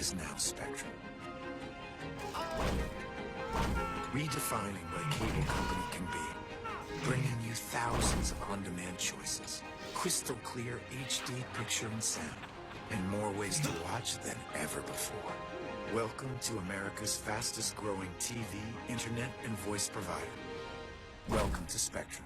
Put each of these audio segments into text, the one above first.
is now Spectrum. Redefining what a cable company can be. Bringing you thousands of on-demand choices. Crystal clear HD picture and sound. And more ways to watch than ever before. Welcome to America's fastest growing TV, internet, and voice provider. Welcome to Spectrum.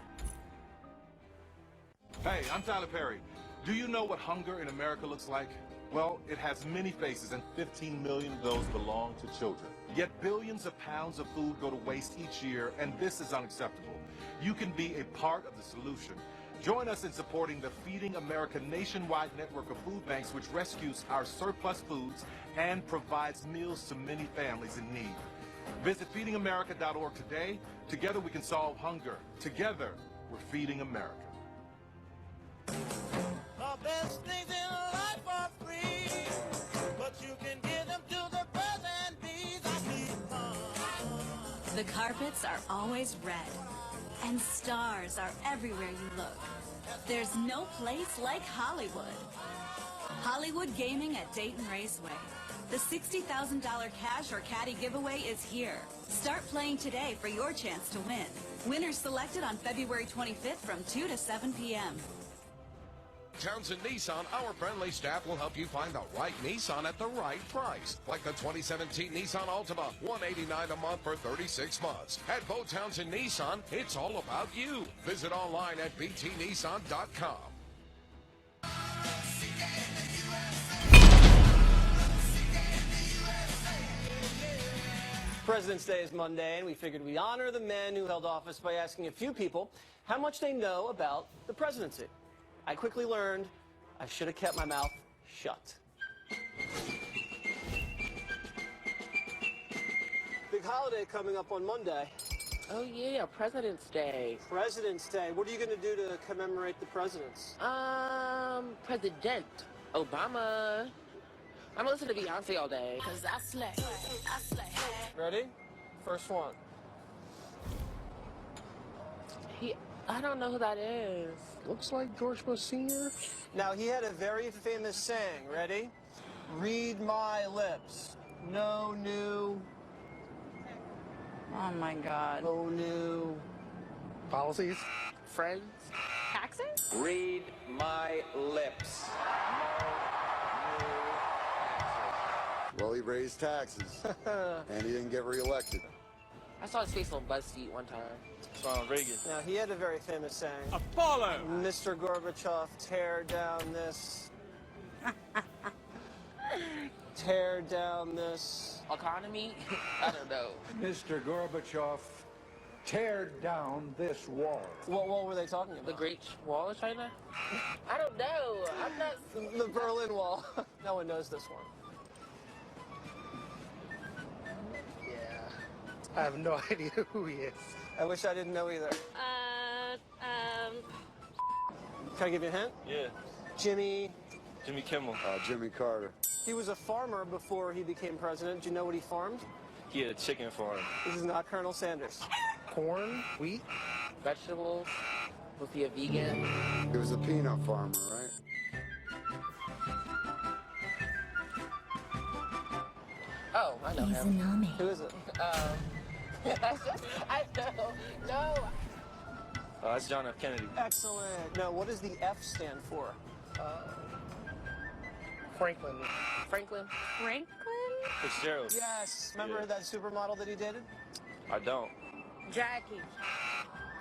Hey, I'm Tyler Perry. Do you know what hunger in America looks like? Well, it has many faces, and 15 million of those belong to children. Yet billions of pounds of food go to waste each year, and this is unacceptable. You can be a part of the solution. Join us in supporting the Feeding America nationwide network of food banks, which rescues our surplus foods and provides meals to many families in need. Visit feedingamerica.org today. Together we can solve hunger. Together, we're feeding America. The best things in life are free, but you can give them to the birds and bees. I keep The carpets are always red, and stars are everywhere you look. There's no place like Hollywood. Hollywood Gaming at Dayton Raceway. The $60,000 cash or caddy giveaway is here. Start playing today for your chance to win. Winners selected on February 25th from 2 to 7 p.m. Townsend Nissan, our friendly staff will help you find the right Nissan at the right price. Like the 2017 Nissan Altima, $189 a month for 36 months. At Bo Townsend Nissan, it's all about you. Visit online at btnissan.com. President's Day is Monday, and we figured we'd honor the men who held office by asking a few people how much they know about the presidency. I quickly learned I should have kept my mouth shut. Big holiday coming up on Monday. Oh yeah, President's Day. President's Day. What are you going to do to commemorate the presidents? President Obama. I'm gonna listen to Beyonce all day. Cause I slay. Ready? First one. I don't know who that is. Looks like George Bush Sr. Now, he had a very famous saying. Ready? Read my lips. No new. Oh my God. No new. Policies. Friends. Taxes? Read my lips. Well, he raised taxes, and he didn't get reelected. I saw his face on BuzzFeed one time. Ronald Reagan. Now, he had a very famous saying. Apollo! Mr. Gorbachev, tear down this. Tear down this. Economy? I don't know. Mr. Gorbachev, tear down this wall. What wall were they talking about? The Great Wall of China? I don't know. I'm not. The Berlin Wall. No one knows this one. I have no idea who he is. I wish I didn't know either. Can I give you a hint? Yeah. Jimmy Kimmel. Jimmy Carter. He was a farmer before he became president. Do you know what he farmed? He had a chicken farm. This is not Colonel Sanders. Corn, wheat. Vegetables. Was he a vegan? He was a peanut farmer, right? Oh, I know him. Who is it? I know. No. That's John F. Kennedy. Excellent. Now, what does the F stand for? Franklin. Franklin. Fitzgerald. Yes. Remember Yeah. that supermodel that he dated? I don't. Jackie.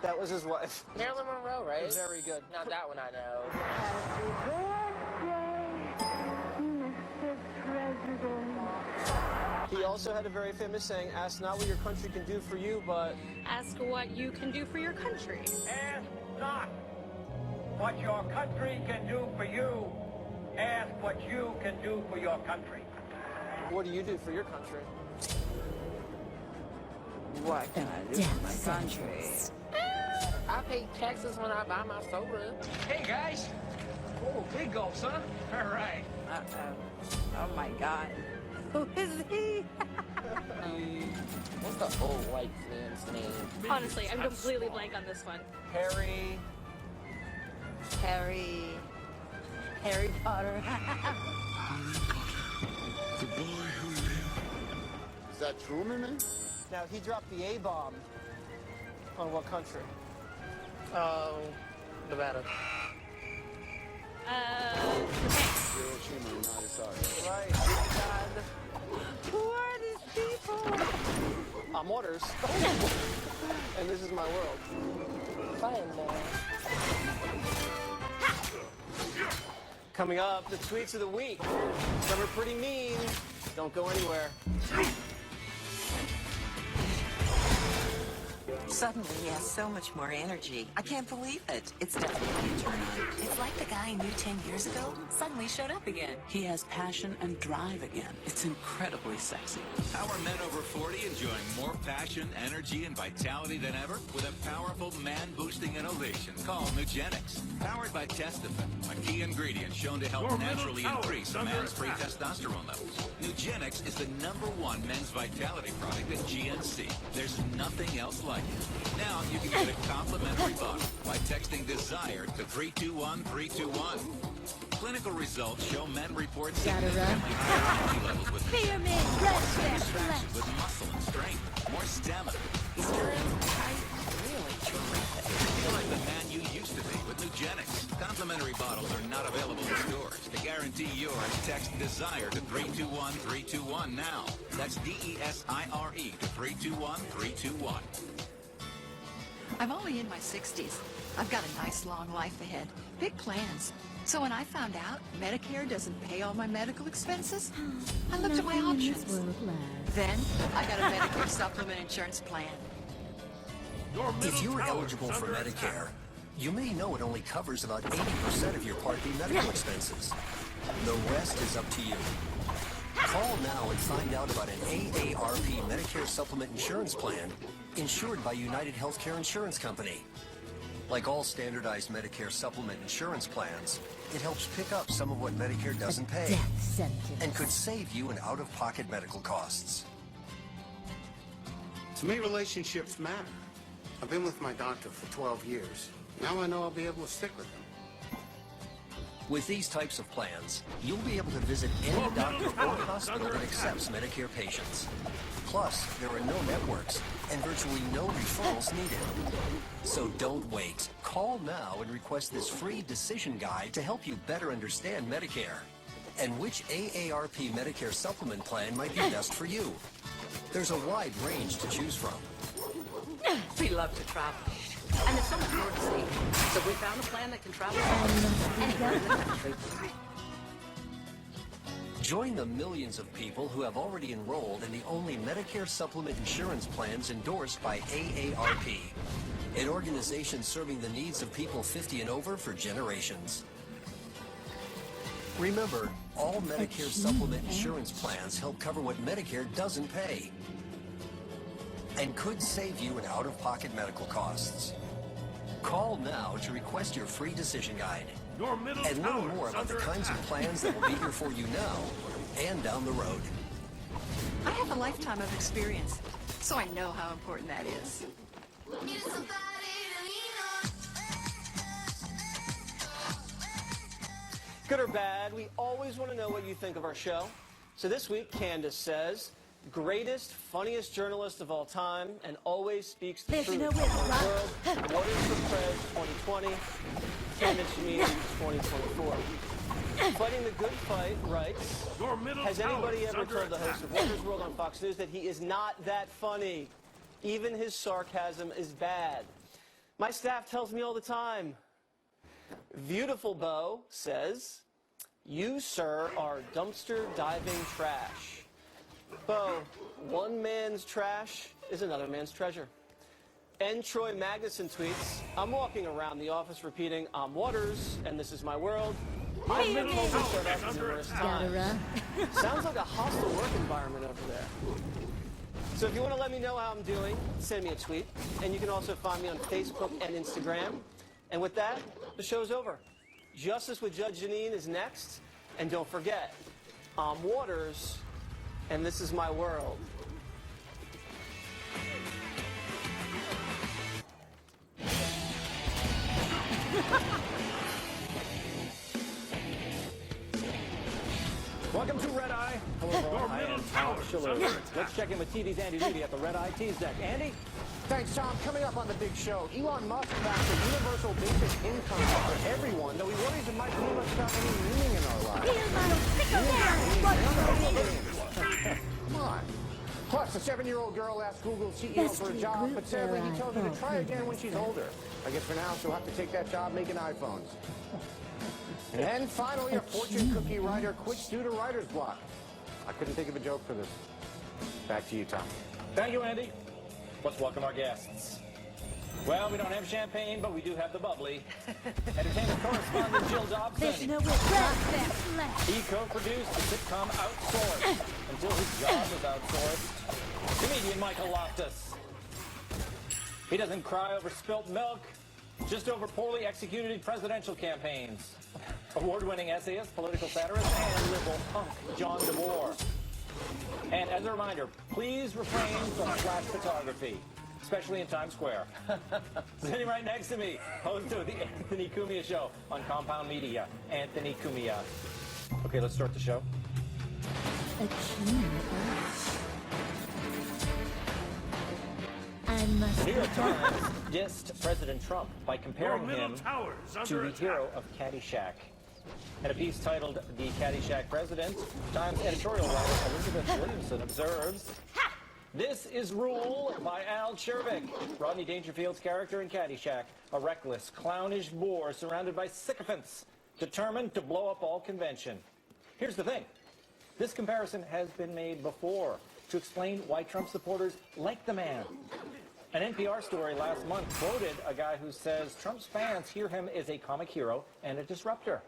That was his wife. Marilyn Monroe, right? Very good. Not that one I know. He also had a very famous saying, ask not what your country can do for you, but... Ask what you can do for your country. Ask not what your country can do for you. Ask what you can do for your country. What do you do for your country? What can I do for my country? I pay taxes when I buy my soda. Hey, guys. Oh, big gulps, huh? All right. Oh my God. Who is he? What's the old white man's name? Honestly, I'm completely blank on this one. Harry Harry Potter. The boy that Truman, man? Now, he dropped the A-bomb on what country? Nevada. Hiroshima, Nagasaki. Right. God. Who are these people? I'm Waters. And this is my world. Coming up, the tweets of the week. Some are pretty mean. Don't go anywhere. Suddenly, he has so much more energy. I can't believe it. It's definitely a turn on. It's like the guy I knew 10 years ago suddenly showed up again. He has passion and drive again. It's incredibly sexy. How are men over 40 enjoying more passion, energy, and vitality than ever with a powerful man-boosting innovation called Nugenics? Powered by Testofen, a key ingredient shown to help naturally increase a man's free testosterone levels. Nugenics is the #1 men's vitality product at GNC. There's nothing else like it. Now you can get a complimentary bottle by texting DESIRE to 321-321. Clinical results show men report significantly higher energy levels with satisfaction with muscle and strength, more stamina. Feel like the man you used to be with Nugenics. Complimentary bottles are not available in stores. To guarantee yours, text DESIRE to 321-321 now. That's DESIRE to 321-321. I'm only in my 60s. I've got a nice long life ahead. Big plans. So when I found out Medicare doesn't pay all my medical expenses, I looked at my options. Then I got a Medicare supplement insurance plan. If you're eligible for Medicare, you may know it only covers about 80% of your Part B medical expenses. The rest is up to you. Call now and find out about an AARP Medicare Supplement Insurance Plan insured by United Healthcare Insurance Company. Like all standardized Medicare Supplement insurance plans, it helps pick up some of what Medicare doesn't pay and could save you in out-of-pocket medical costs. To me, relationships matter. I've been with my doctor for 12 years. Now I know I'll be able to stick with him. With these types of plans, you'll be able to visit any doctor or hospital that accepts Medicare patients. Plus, there are no networks and virtually no referrals needed. So don't wait. Call now and request this free decision guide to help you better understand Medicare and which AARP Medicare supplement plan might be best for you. There's a wide range to choose from. We love to travel. And there's so much more to see. So we found a plan that can travel anywhere in the country. Join the millions of people who have already enrolled in the only Medicare supplement insurance plans endorsed by AARP, an organization serving the needs of people 50 and over for generations. Remember, all Medicare supplement insurance plans help cover what Medicare doesn't pay and could save you in out-of-pocket medical costs. Call now to request your free decision guide and learn more about the kinds of plans that will be here for you now and down the road. I have a lifetime of experience, so I know how important that is. Good or bad, we always want to know what you think of our show. So this week, Candace says, greatest, funniest journalist of all time, and always speaks the truth. World, what is the Prez 2020? Candace Shemini 2024. Fighting the good fight writes, has anybody ever told the host of Wonders World on Fox News that he is not that funny? Even his sarcasm is bad. My staff tells me all the time. Beautiful Bo says, you, sir, are dumpster diving trash. Bo, one man's trash is another man's treasure. And Troy Magnuson tweets, I'm walking around the office repeating, I'm Waters, and this is my world. I've been told to shut up numerous times. Sounds like a hostile work environment over there. So if you want to let me know how I'm doing, send me a tweet. And you can also find me on Facebook and Instagram. And with that, the show's over. Justice with Judge Janine is next. And don't forget, I'm Waters, and this is my world. Welcome to Red Eye. Hello, I am Absolutely. Let's check in with TV's Andy Levy at the Red Eye Tees deck. Andy? Thanks, Tom. Coming up on the big show, Elon Musk backs a universal basic income for everyone, though he worries it might leave us without any meaning in our lives. Come on. Plus, a 7-year-old girl asked Google CEO for a job, but sadly he tells her to try again when she's older. I guess for now she'll have to take that job making iPhones. And then finally, a fortune cookie writer quits due to writer's block. I couldn't think of a joke for this. Back to you, Tom. Thank you, Andy. Let's welcome our guests. Well, we don't have champagne, but we do have the bubbly. Entertainment correspondent Jill Dobson. He co-produced the sitcom Outsourced until his job was outsourced. Comedian Michael Loftus. He doesn't cry over spilt milk, just over poorly executed presidential campaigns. Award-winning essayist, political satirist, and liberal punk John DeVore. And as a reminder, please refrain from flash photography, especially in Times Square. Sitting right next to me, host of the Anthony Cumia Show on Compound Media, Anthony Cumia. Okay, let's start the show. The New York Times dissed President Trump by comparing him to the hero of Caddyshack. In a piece titled The Caddyshack President, Times editorial writer Elizabeth Williamson observes, "This is Rule by Al Chervik, Rodney Dangerfield's character in Caddyshack, a reckless, clownish bore surrounded by sycophants, determined to blow up all convention." Here's the thing. This comparison has been made before to explain why Trump supporters like the man. An NPR story last month quoted a guy who says Trump's fans hear him as a comic hero and a disruptor.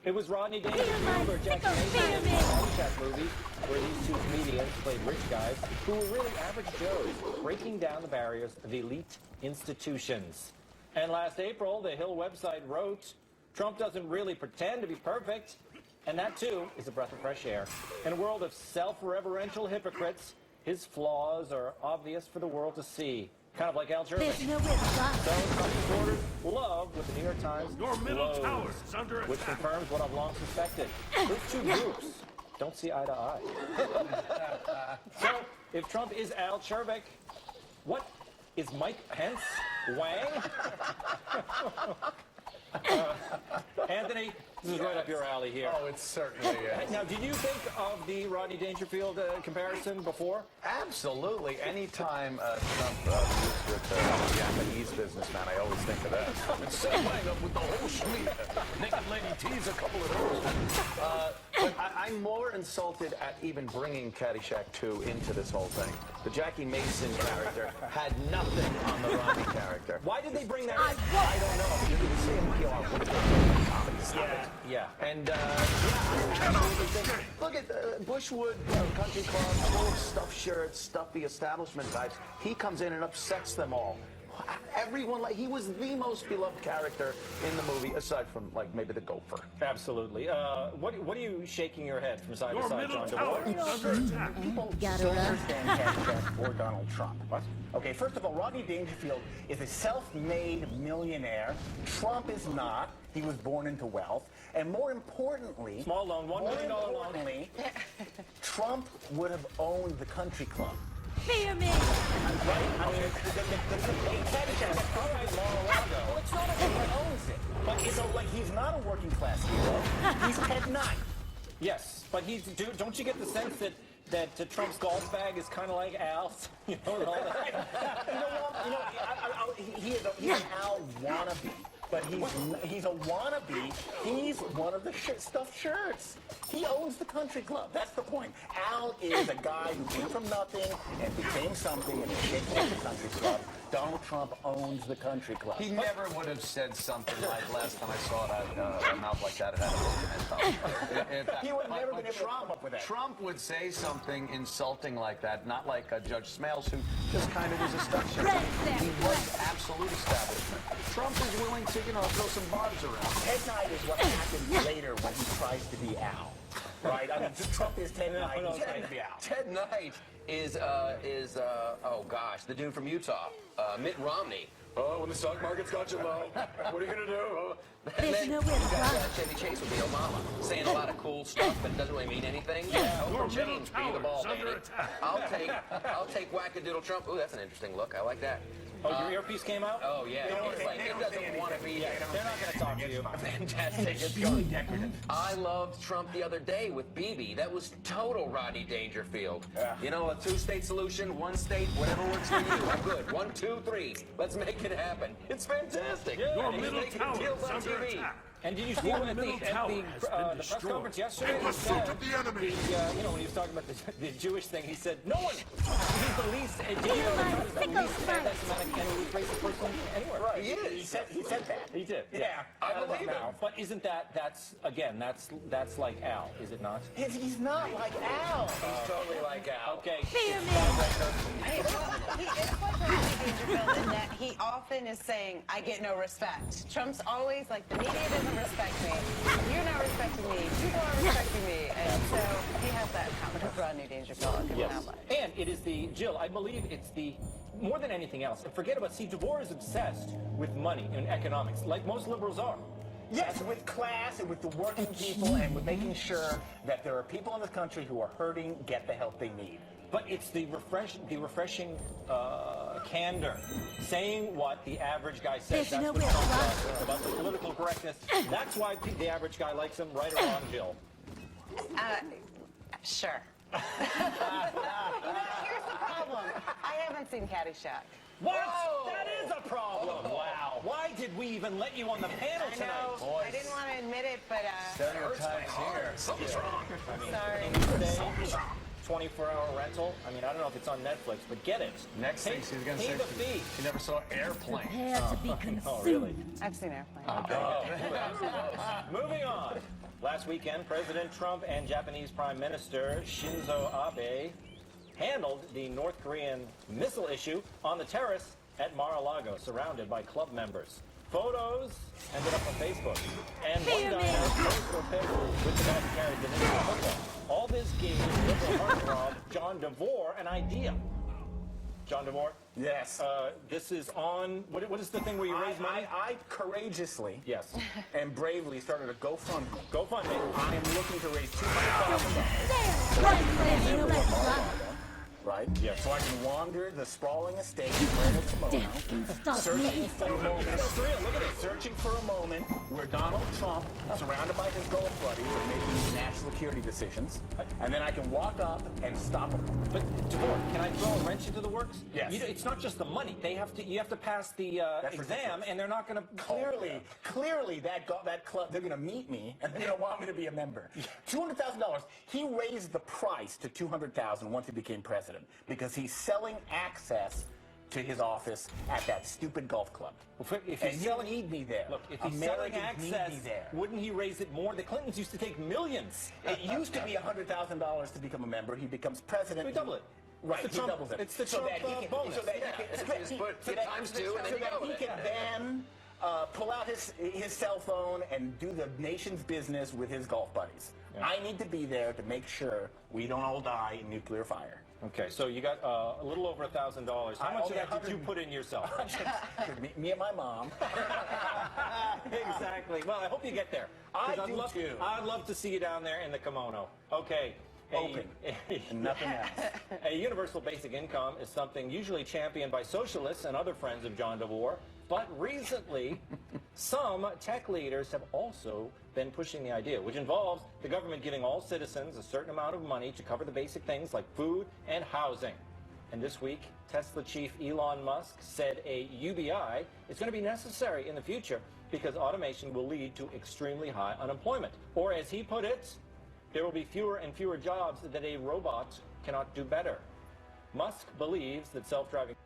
It was Rodney Dangerfield or Jackie Mason in the Caddyshack movie, where these two comedians played rich guys who were really average Joes, breaking down the barriers of elite institutions. And last April, the Hill website wrote, Trump doesn't really pretend to be perfect, and that too is a breath of fresh air. In a world of self-reverential hypocrites, his flaws are obvious for the world to see. Kind of like Al Chervik. So Trump supporters love what the New York Times blows, which confirms what I've long suspected. Those two groups don't see eye to eye. So, if Trump is Al Chervik, what is Mike Pence? Wang? Anthony, this is right up your alley here. Oh, it certainly is. Now, did you think of the Rodney Dangerfield comparison before? Absolutely. Anytime Trump meets with a Japanese businessman, I always think of that. And settling up with the whole suite. Naked lady tease a couple of those. But I'm more insulted at even bringing Caddyshack 2 into this whole thing. The Jackie Mason character had nothing on the Rodney character. Why did they bring that in? I don't know. You can see NPR. Yeah. And, I absolutely think, look at Bushwood Country Club, full of stuffed shirts, stuffy establishment types. He comes in and upsets them all. Everyone, he was the most beloved character in the movie, aside from, maybe the gopher. Absolutely. What are you shaking your head from side to side, John DeVore? People still understand Caddyshack or Donald Trump. What? Okay, first of all, Rodney Dangerfield is a self-made millionaire. Trump is not. He was born into wealth. And more importantly... Small loan, $1 million loan. Trump would have owned the country club. Fear me! Right? I mean, Caddyshack, all right, Mar-a-Lago. Well, it's not everyone owns it. But he's not a working class hero. He's Ted Knight. Yes, but don't you get the sense that Trump's golf bag is kind of like Al's? You know, and all that? He's an Al wannabe. But he's a wannabe. He's one of the stuffed shirts. He owns the country club. That's the point. Al is a guy who came from nothing and became something and is shaking up the country club. Donald Trump owns the country club. He never would have said something like last time I saw that, a mouth like that. It had a broken head. He would never been able to come up with that. Trump would say something insulting like that, not like Judge Smales, who just kind of was a stuff shirt. He was absolute establishment. Trump is willing to, throw some barbs around. Ted Knight is what happens later when he tries to be Al. Right? I mean, Trump is Ted Knight. He's trying to be Al. Ted Knight is the dude from Utah, Mitt Romney. Oh, when the stock market's got you low, what are you going to do? And then you got Chevy Chase with the Obama, saying a lot of cool stuff, but it doesn't really mean anything. Yeah, Oprah James, be the ball, Danny. I'll take wackadoodle Trump. Ooh, that's an interesting look. I like that. Oh, your earpiece came out? Oh, yeah. It's like it doesn't want to be here. They're not going to talk to you. Fantastic. It's really decorative. I loved Trump the other day with Bibi. That was total Rodney Dangerfield. Yeah. You know, a two-state solution, one state, whatever works for you. I'm good. 1, 2, 3. Let's make it happen. It's fantastic. Yeah. And he's making deals on TV. And did you see when at the press conference yesterday? He said, you know, when he was talking about the Jewish thing, he said, no one, he's the least, did you know that Trump is the least anti-Semitic and least racist person anywhere? Right. He is. He said that. He did. Yeah. I believe it. But isn't that's like Al, is it not? He's not like Al. He's totally like Al. Okay. It's like Rodney Dangerfield in that he often is saying, I get no respect. Trump's always like, the media doesn't respect me. You're not respecting me. People aren't respecting me. And so he has that in common with Rodney Dangerfield. Yes. And it is Jill, I believe it's more than anything else. And forget about, DeVore is obsessed with money and economics, like most liberals are. Yes, with class and with the working people and with making sure that there are people in this country who are hurting get the help they need. But it's the refreshing candor, saying what the average guy says. That's what Trump does about the political correctness. That's why the average guy likes him, right or wrong, Jill. Sure. Here's the problem. I haven't seen Caddyshack. What? That is a problem. Wow. Why did we even let you on the panel I tonight? know. I didn't want to admit it, but Stereotypes here. Something's wrong. Sorry. 24-hour rental. I mean, I don't know if it's on Netflix, but get it. Next thing she's going to say, the fee. she never saw Airplane. Prepare to be consumed. Oh, really? I've seen Airplane. Moving on. Last weekend, President Trump and Japanese Prime Minister Shinzo Abe handled the North Korean missile issue on the terrace at Mar-a-Lago, surrounded by club members. Photos ended up on Facebook. And one guy posted a picture with the guy who carried the nuclear football. All this gave liberal heartthrob John DeVore an idea. John DeVore? Yes. This is on, what is the thing where you raise money? I courageously yes. and bravely started a GoFundMe. GoFundMe. I am looking to raise $200,000. Right? Yeah. So I can wander the sprawling estate where it's searching for a moment. Searching for a moment where Donald Trump, surrounded by his golf buddies, are making national security decisions, and then I can walk up and stop him. But DeVore, can I throw a wrench into the works? Yes. It's not just the money. You have to pass the exam, and they're not going to Clearly, that club, they're going to meet me, and they're going to want me to be a member. $200,000. He raised the price to $200,000 once he became president because he's selling access to his office at that stupid golf club. Well, if he's selling, need me there. Look, if he's selling access, wouldn't he raise it more? The Clintons used to take millions. It used to be $100,000 to become a member. He becomes president. We double it. Right, he doubles it. It's the Trump bonus. So that he can then pull out his cell phone and do the nation's business with his golf buddies. Yeah. I need to be there to make sure we don't all die in nuclear fire. Okay, so you got a little over $1,000. How much of that did you put in yourself? Me and my mom. Exactly. Well, I hope you get there. I do too. I'd love to see you down there in the kimono. Okay. Open. And nothing else. A universal basic income is something usually championed by socialists and other friends of John DeVore. But recently, some tech leaders have also been pushing the idea, which involves the government giving all citizens a certain amount of money to cover the basic things like food and housing. And this week, Tesla chief Elon Musk said a UBI is going to be necessary in the future because automation will lead to extremely high unemployment. Or as he put it, there will be fewer and fewer jobs that a robot cannot do better. Musk believes that self-driving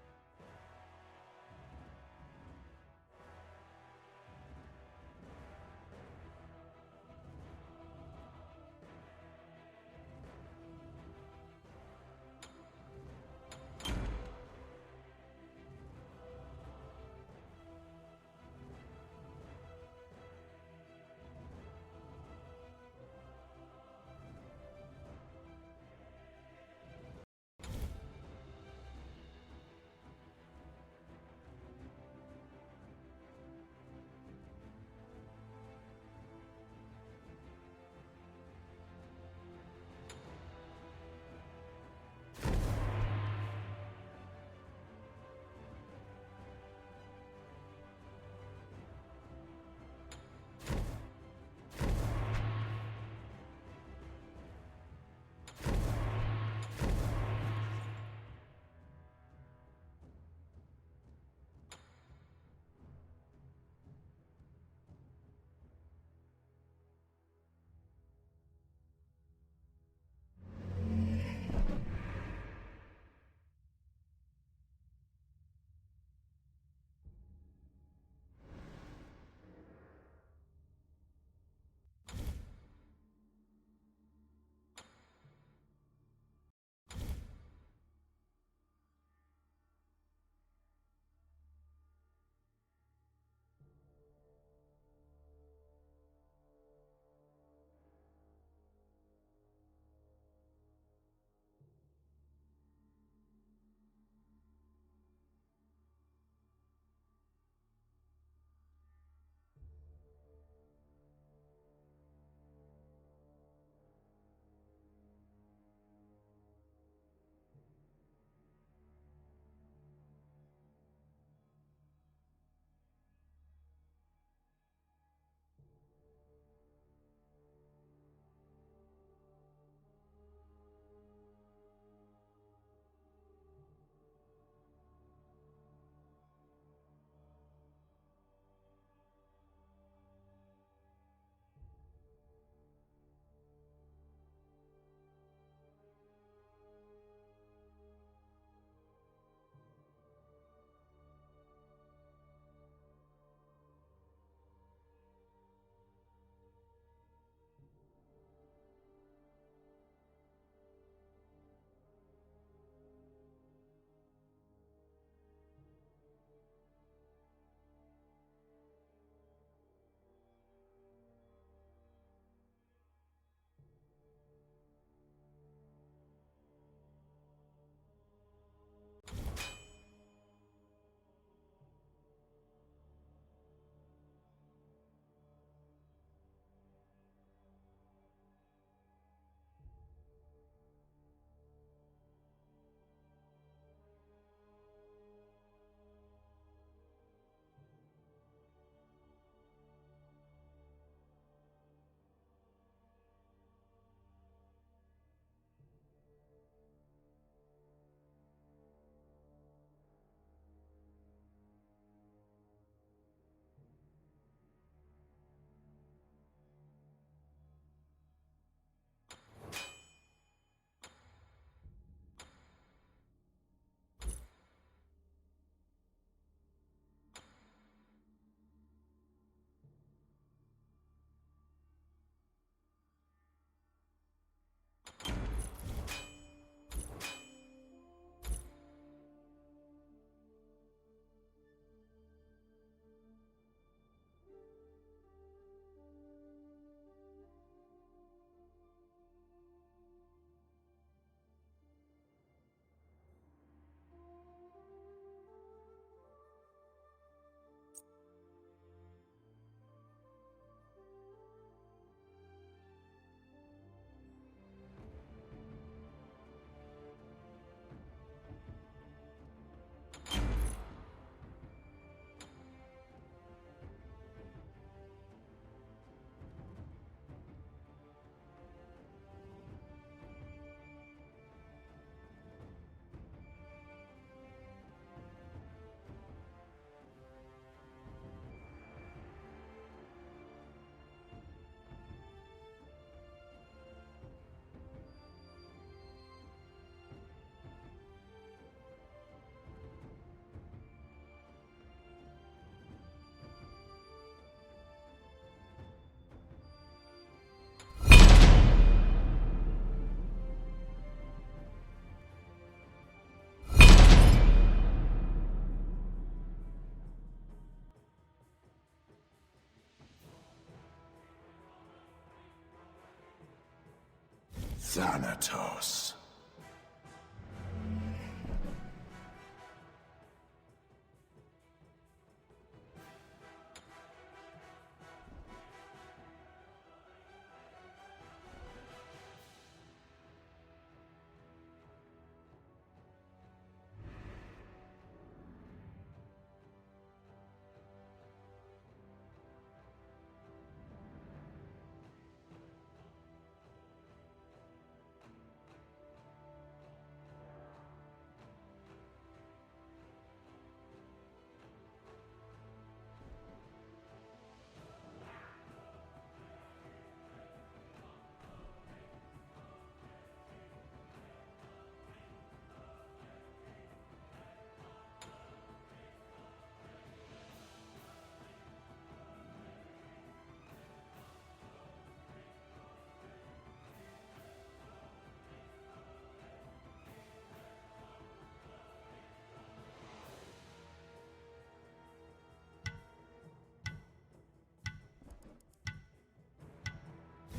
Thanatos.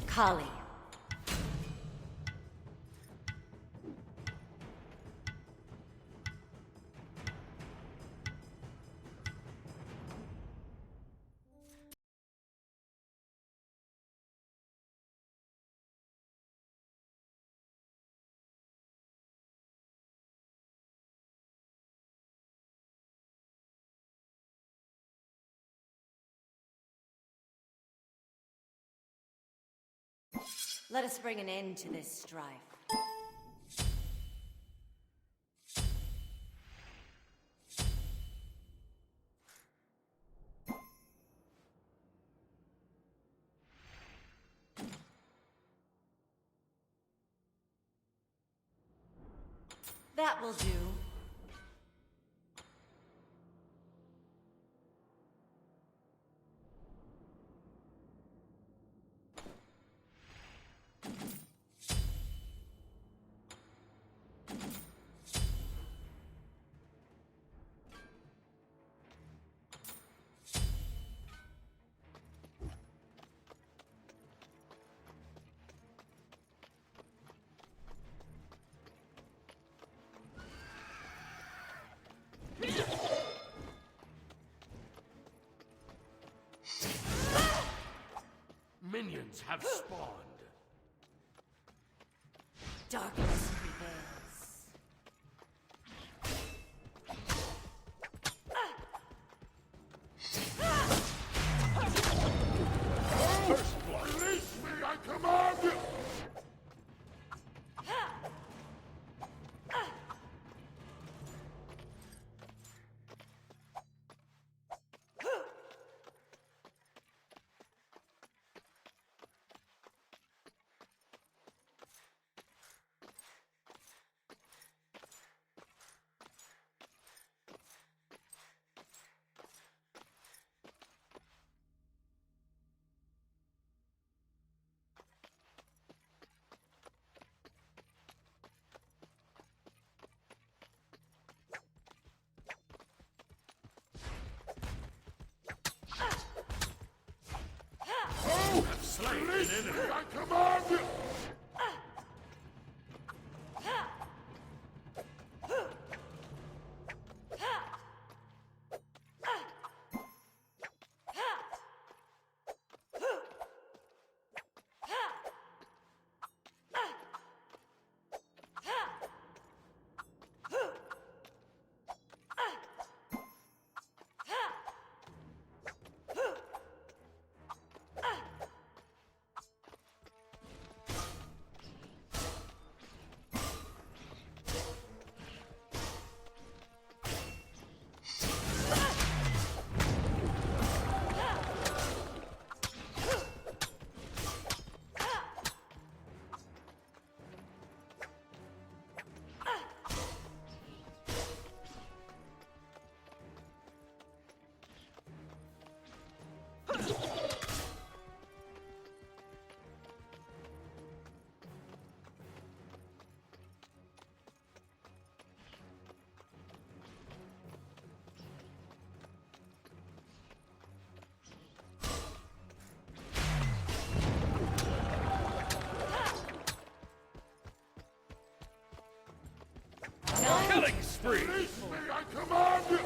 Kali. Let us bring an end to this strife. That will do. Minions have spawned. Darkness prevails. First blood. Release me, I command you! Slain an enemy, I command you! spree. Release me, I command!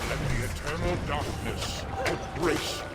Let the eternal darkness embrace you.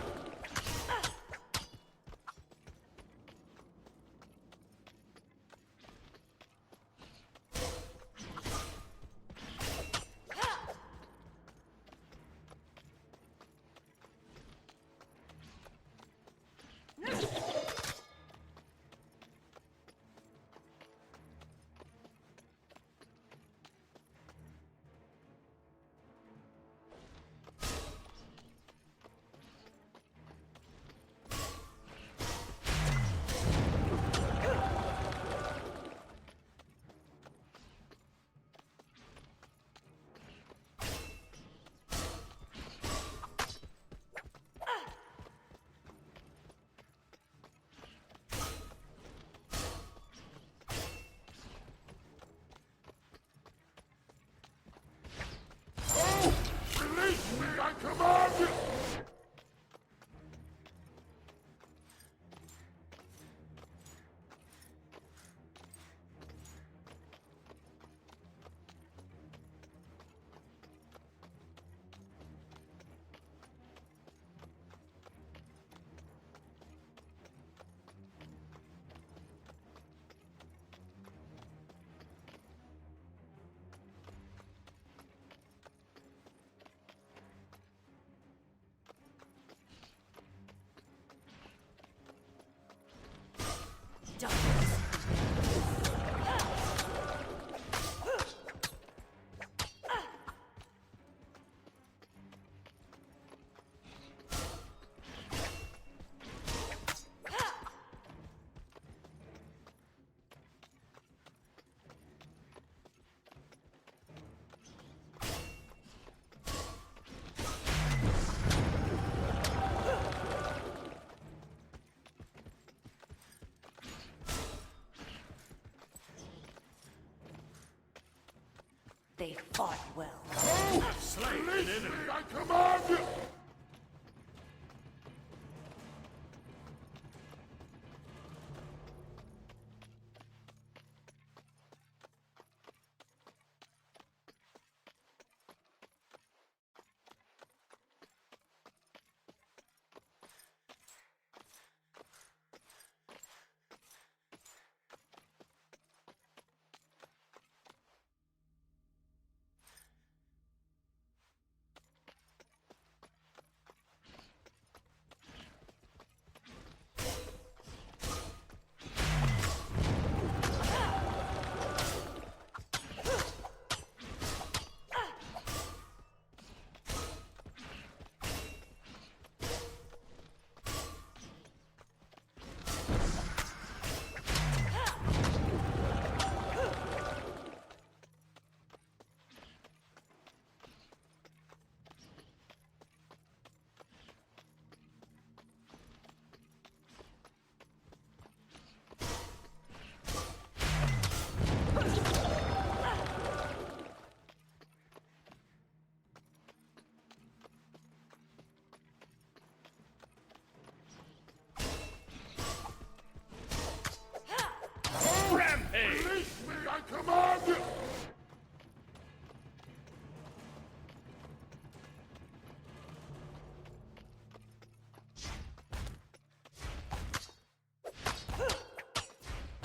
Release me, I command! They fought well. Slay an enemy, I command! Rampage! Release me, I command!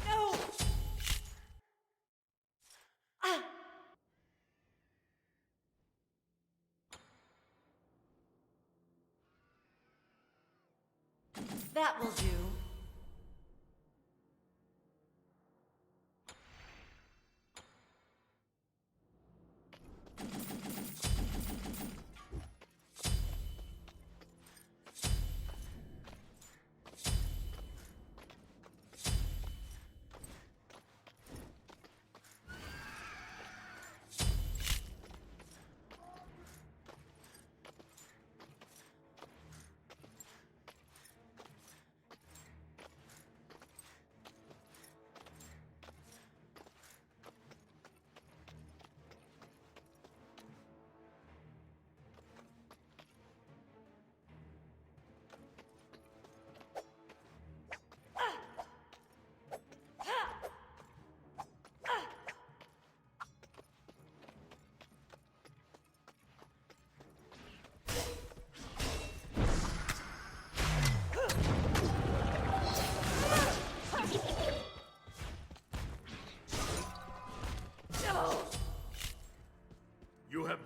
No! That will do.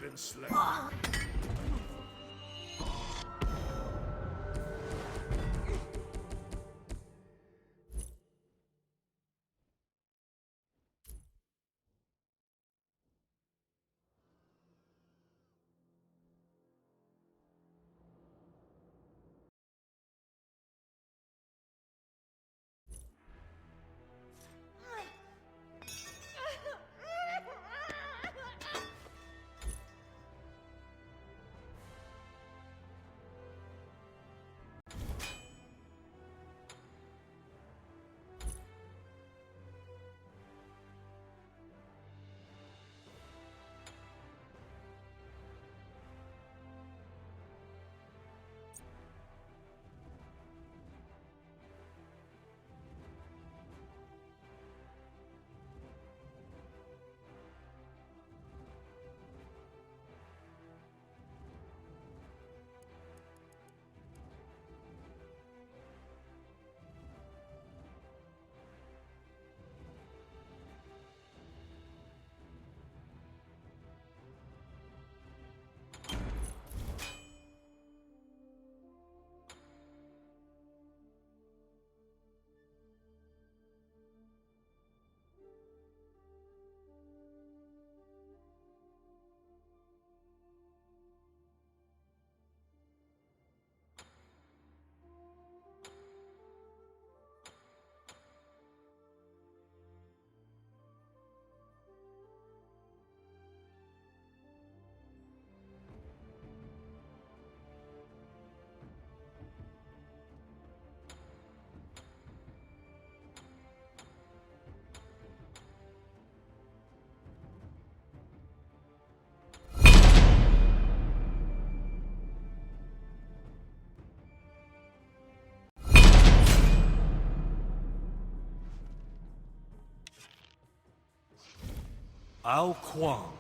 been slain. Ao Kwang.